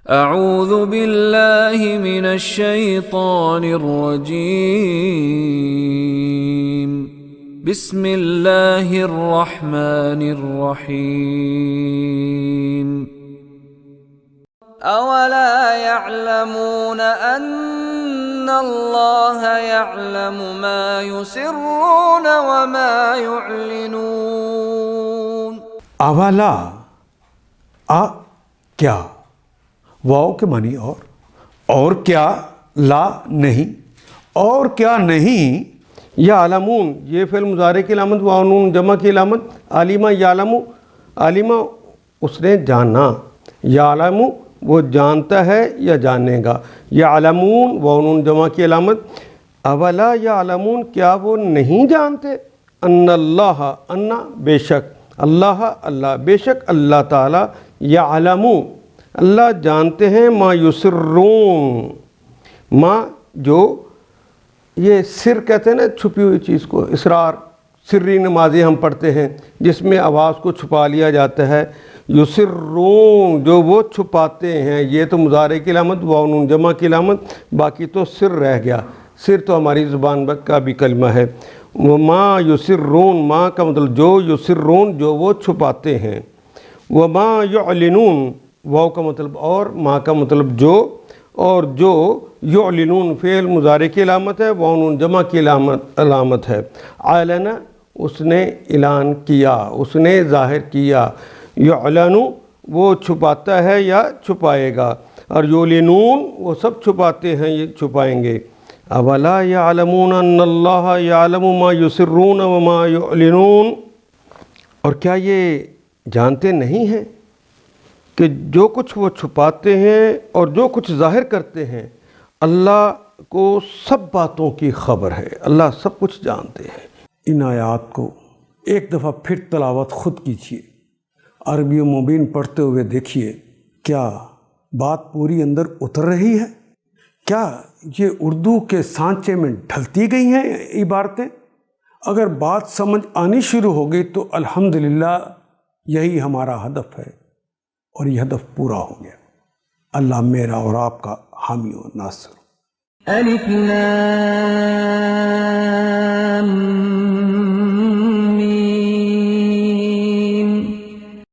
اعوذ باللہ من الشیطان الرجیم بسم اللہ الرحمن الرحیم اولا يعلمون ان اللہ يعلم ما يسرون وما يعلنون۔ اولا کیا، واو کے معنی اور کیا، لا نہیں، اور کیا نہیں۔ یعلمون یہ فعل مضارع کی علامت، واو نون جمع کی علامت۔ عالمہ یعلم، عالمہ اس نے جانا، یعلم وہ جانتا ہے یا جانے گا۔ یعلمون واو نون جمع کی علامت۔ اولا یعلمون کیا وہ نہیں جانتے، ان اللہ ان بے شک، اللہ اللہ بے شک اللہ تعالی، یعلم اللہ جانتے ہیں، ما یسرون ما جو یہ سر کہتے ہیں نا چھپی ہوئی چیز کو، اسرار، سری نمازی ہم پڑھتے ہیں جس میں آواز کو چھپا لیا جاتا ہے۔ یسرون جو وہ چھپاتے ہیں، یہ تو مضارع کی علامت، واو نون جمع کی علامت، باقی تو سر رہ گیا۔ سر تو ہماری زبان کا بھی کلمہ ہے۔ وما یسرون ما کا مطلب جو، یسرون جو وہ چھپاتے ہیں۔ وما یعلنون واو کا مطلب اور، ما کا مطلب جو، اور جو یعلنون فعل مضارع کی علامت ہے، واو نون جمع کی علامت ہے۔ اعلن اس نے اعلان کیا، اس نے ظاہر کیا۔ یعلن وہ چھپاتا ہے یا چھپائے گا، اور یعلنون وہ سب چھپاتے ہیں، یہ چھپائیں گے۔ اولا یعلمون ان اللہ یعلم ما یسرون وما یعلنون، اور کیا یہ جانتے نہیں ہیں کہ جو کچھ وہ چھپاتے ہیں اور جو کچھ ظاہر کرتے ہیں، اللہ کو سب باتوں کی خبر ہے، اللہ سب کچھ جانتے ہیں۔ ان آیات کو ایک دفعہ پھر تلاوت خود کیجیے، عربی و مبین پڑھتے ہوئے دیکھیے، کیا بات پوری اندر اتر رہی ہے؟ کیا یہ اردو کے سانچے میں ڈھلتی گئی ہیں عبارتیں؟ اگر بات سمجھ آنی شروع ہو گئی تو الحمدللہ یہی ہمارا ہدف ہے، اور یہ ہدف پورا ہو گیا۔ اللہ میرا اور آپ کا حامی و ناصر۔ الف لام